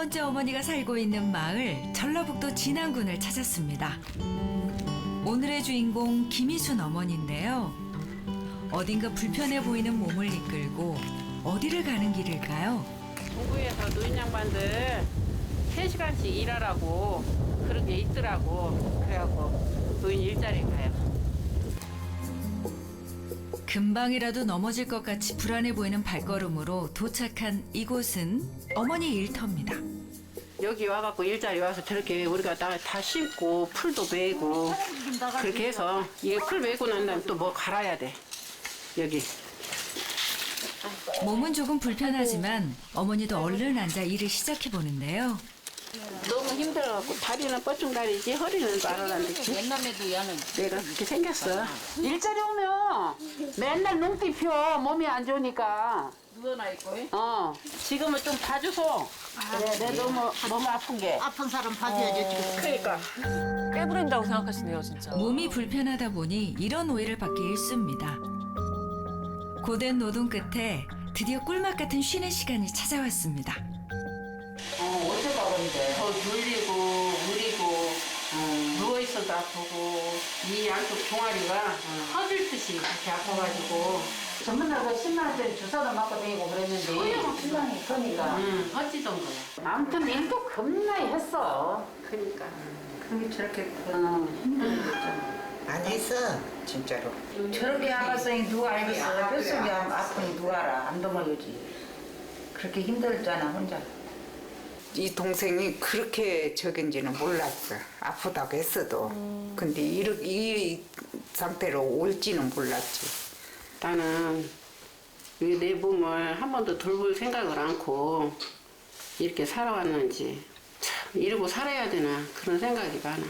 번째 어머니가 살고 있는 마을 전라북도 진안군을 찾았습니다. 오늘의 주인공 김희순 어머니인데요. 어딘가 불편해 보이는 몸을 이끌고 어디를 가는 길일까요? 동구에서 노인 양반들 3시간씩 일하라고 그런 게 있더라고. 그래갖고 노인 일자리 가요. 금방이라도 넘어질 것 같이 불안해 보이는 발걸음으로 도착한 이곳은 어머니 일터입니다. 여기 와갖고 일자리 와서 저렇게 우리가 다 심고 풀도 메고 그렇게 해서 이게 풀 메고 난 다음에 또 뭐 갈아야 돼. 여기. 몸은 조금 불편하지만 어머니도 얼른 앉아 일을 시작해 보는데요. 너무 힘들어갖고 다리는 뻗중다리지 허리는 말아놨는데 옛날에도 야는 내가 그렇게 생겼어. 일자리 오면 맨날 눈빛 펴. 몸이 안 좋으니까. 누워나 있고 지금은 좀 봐줘서. 그래, 내 너무 아픈 게. 아픈 사람 봐줘야지 지금. 그러니까. 꾀부린다고 생각하시네요, 진짜. 몸이 불편하다 보니 이런 오해를 받기 일쑤입니다. 고된 노동 끝에 드디어 꿀맛 같은 쉬는 시간이 찾아왔습니다. 어제가 그런데 더 눌리고 우리고 누워있어도 아프고 이 양쪽 종아리가 터질 듯이 그렇게 아파가지고 전문날 그 10만 원짜리 주사도 맞고 다니고 그랬는데 신랑이 그러니까 터지던 거야. 아무튼 일도 겁나게 했어. 그러니까 그게 저렇게 힘든 거죠. 많이 했어 진짜로. 저렇게 아팠으니 누가 알겠어. 뼛속이 아프니 누가 알아. 안 넘어가지. 그렇게 힘들잖아 혼자. 이 동생이 그렇게 적은지는 몰랐어. 아프다고 했어도. 근데 이 상태로 올지는 몰랐지. 나는 내 몸을 한 번도 돌볼 생각을 않고 이렇게 살아왔는지 참 이러고 살아야 되나 그런 생각이 많아.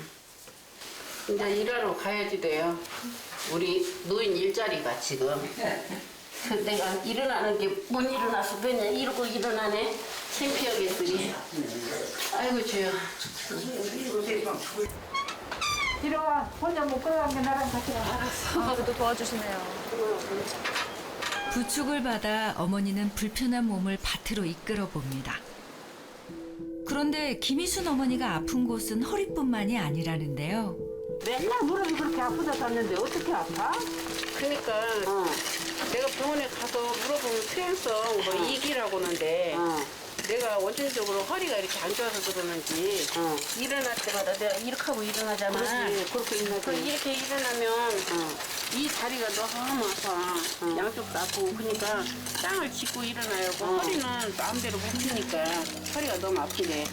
이제 일하러 가야지 돼요. 우리 노인 일자리가 지금. 내가 일어나는 게 못 일어나서 맨날 이러고 일어나네. 창피하겠으니. 아이고 주여. 이리 와. 혼자 못 걸어가면 나랑 같이 가. 그래도 도와주시네요. 부축을 받아 어머니는 불편한 몸을 밭으로 이끌어 봅니다. 그런데 김희순 어머니가 아픈 곳은 허리뿐만이 아니라는데요. 맨날 무릎이 그렇게 아프다 샀는데 어떻게 아파? 그러니까 내가 병원에 가서 물어보면 퇴행성 뭐 이기라고 하는데 내가 원천적으로 허리가 이렇게 안 좋아서 그러는지 일어날 때마다 내가 이렇게 하고 일어나잖아. 그렇지, 그렇게 있나 그럼 이렇게 일어나면 이 다리가 너무 아파. 양쪽도 아프고 그러니까 땅을 짚고 일어나요. 허리는 마음대로 못 피니까 허리가 너무 아프네.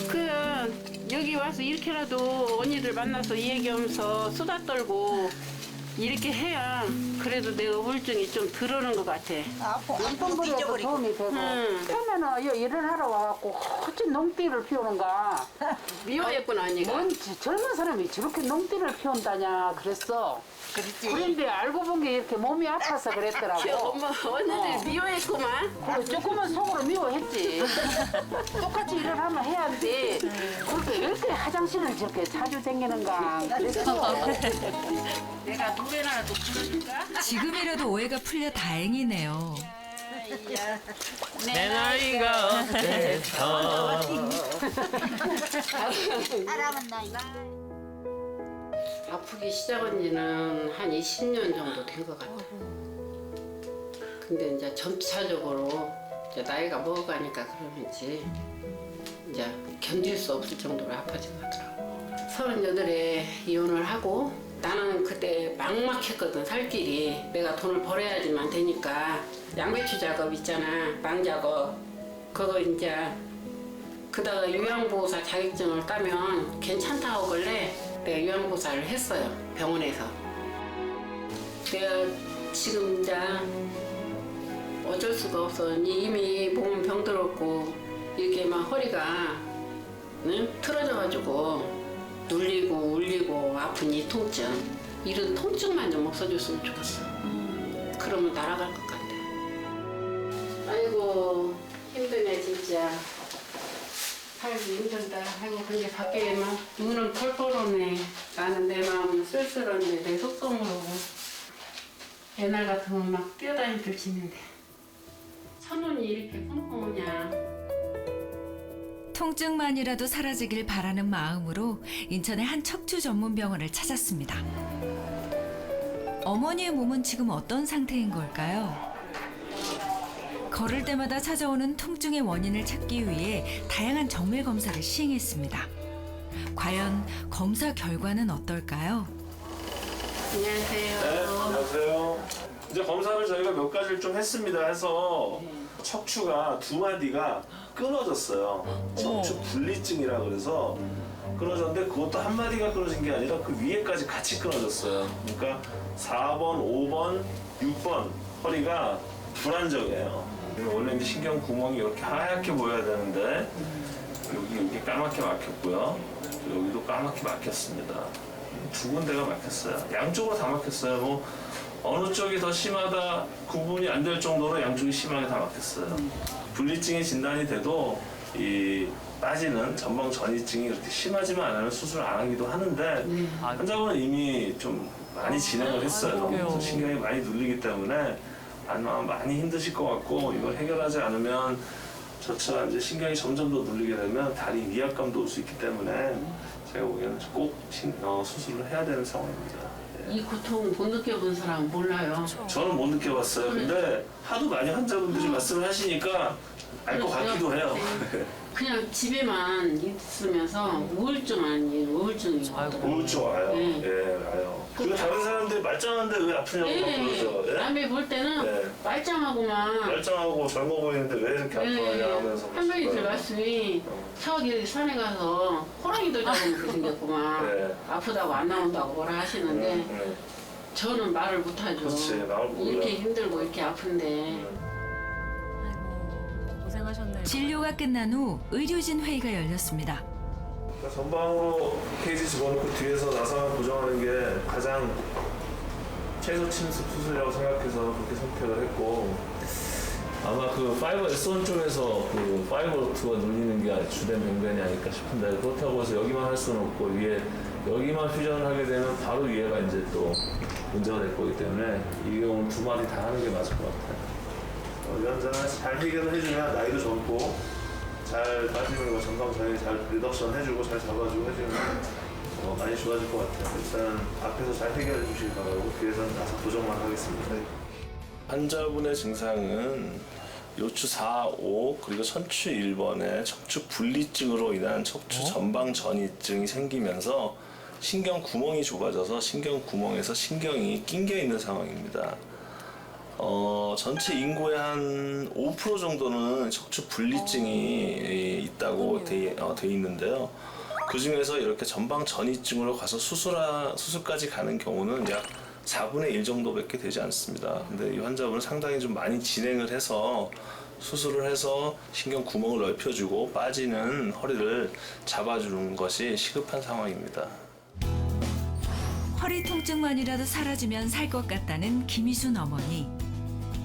그 여기 와서 이렇게라도 언니들 만나서 얘기하면서 수다 떨고 이렇게 해야 그래도 내 우울증이 좀 덜어오는 것 같아. 손버리에도 도움이 되고. 처음에는 일을 하러 와갖고 훨씬 농띠를 피우는가. 미워했구나 언니가. 뭔 젊은 사람이 저렇게 농띠를 피운다냐 그랬어. 그런데 알고 본 게 이렇게 몸이 아파서 그랬더라고. 엄마 언니들 미워했구만. 그래, 조금은 속으로 미워했지. 똑같이 일을 하면 해야지. 그렇게 왜 이렇게 화장실을 저렇게 자주 다니는가. 그랬어. 내가 노래나라도 부르줄까? 지금이라도 오해가 풀려 다행이네요. 내 나이가 어때서. 아프기 시작한 지는 한 20년 정도 된 것 같아. 근데 이제 점차적으로 이제 나이가 먹어가니까 그러는지 이제 견딜 수 없을 정도로 아파진 것 같더라고. 38에 이혼을 하고 나는 그때 막막했거든, 살 길이. 내가 돈을 벌어야지만 되니까 양배추 작업 있잖아, 망작업. 그거 이제 그다가 요양보호사 자격증을 따면 괜찮다고 그래. 내가 요양보호사를 했어요, 병원에서. 내가 지금 이제 어쩔 수가 없어. 이미 몸은 병들었고 이렇게 막 허리가 틀어져가지고 눌리고 울리고 아픈 이 통증, 이런 통증만 좀 없어졌으면 좋겠어. 그러면 날아갈 것 같아. 아이고 힘드네 진짜. 살기 힘들다. 아이고 근데 밖에 막 눈은 펄펄 오네. 나는 내 마음은 쓸쓸한데 내 속성으로 옛날 같으면 막 뛰어다닐 줄 치는데 천운이 이렇게 펑펑 오냐. 통증만이라도 사라지길 바라는 마음으로 인천의 한 척추 전문 병원을 찾았습니다. 어머니의 몸은 지금 어떤 상태인 걸까요? 걸을 때마다 찾아오는 통증의 원인을 찾기 위해 다양한 정밀 검사를 시행했습니다. 과연 검사 결과는 어떨까요? 안녕하세요. 네, 안녕하세요. 이제 검사를 저희가 몇 가지를 좀 했습니다. 해서 척추가 두 마디가 끊어졌어요. 척추 분리증이라 그래서 끊어졌는데 그것도 한 마디가 끊어진 게 아니라 그 위에까지 같이 끊어졌어요. 그러니까 4번, 5번, 6번 허리가 불안정해요. 원래 이제 신경 구멍이 이렇게 하얗게 보여야 되는데 여기 까맣게 막혔고요. 여기도 까맣게 막혔습니다. 두 군데가 막혔어요. 양쪽으로 다 막혔어요. 뭐 어느 쪽이 더 심하다 구분이 안 될 정도로 양쪽이 심하게 다 막혔어요. 분리증이 진단이 돼도 이 빠지는 전방 전이증이 그렇게 심하지만 않으면 수술을 안 하기도 하는데 환자분은 이미 좀 많이 진행을 했어요. 그래서 신경이 많이 눌리기 때문에 아마 많이 힘드실 것 같고 이걸 해결하지 않으면 저처럼 이제 신경이 점점 더 눌리게 되면 다리 위압감도 올 수 있기 때문에 제가 보기에는 꼭 수술을 해야 되는 상황입니다. 이 고통 못 느껴본 사람은 몰라요. 저는 못 느껴봤어요. 근데 하도 많이 환자분들이 말씀을 하시니까 알 것 같기도 해요. 그냥 집에만 있으면서 우울증 아니에요. 우울증이에요. 우울증 와요. 네. 예, 와요. 그리고 다른 사람들이 말짱한데 왜 아프냐고 막 그러죠. 예? 남이 볼 때는 네. 말짱하고만 말짱하고 젊어 보이는데 왜 이렇게 아프냐 하면서 할머니 들 말씀이 저기 산에 가서 호랑이들 잡으면 생겼구만. 네. 아프다고 안 나온다고 뭐라 하시는데 저는 말을 못하죠. 그렇지, 말을 못해요. 이렇게 힘들고 이렇게 아픈데 아이고, 고생하셨네요. 진료가 끝난 후 의료진 회의가 열렸습니다. 그러니까 전방으로 케이지 집어넣고 뒤에서 나사만 고정하는 게 가장 최소 침습 수술이라고 생각해서 그렇게 선택을 했고 아마 그 5S1 쪽에서 그 5루트가 눌리는 게 주된 병변이 아닐까 싶은데 그렇다고 해서 여기만 할 수는 없고 위에 여기만 퓨전을 하게 되면 바로 위에가 이제 또 문제가 될 거기 때문에 이 경우는 두 마디 다 하는 게 맞을 것 같아요. 이 환자는 잘 해결을 해주면 나이도 젊고 잘 빠지는 거 전방 전이 잘 리덕션 해주고 잘 잡아주고 해주면 많이 좋아질 것 같아요. 일단 앞에서 잘 해결해 주시기 바라고 뒤에서는 나서 고정만 하겠습니다. 환자분의 증상은 요추 4, 5 그리고 천추 1번의 척추 분리증으로 인한 척추 전방 전이증이 생기면서 신경 구멍이 좁아져서 신경 구멍에서 신경이 낑겨 있는 상황입니다. 전체 인구의 한 5% 정도는 척추 분리증이 있다고 돼 있는데요. 그 중에서 이렇게 전방 전이증으로 가서 수술까지 가는 경우는 약 4분의 1 정도밖에 되지 않습니다. 근데 이 환자분은 상당히 좀 많이 진행을 해서 수술을 해서 신경 구멍을 넓혀주고 빠지는 허리를 잡아주는 것이 시급한 상황입니다. 허리 통증만이라도 사라지면 살 것 같다는 김희순 어머니.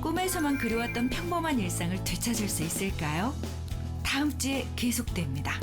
꿈에서만 그려왔던 평범한 일상을 되찾을 수 있을까요? 다음 주에 계속됩니다.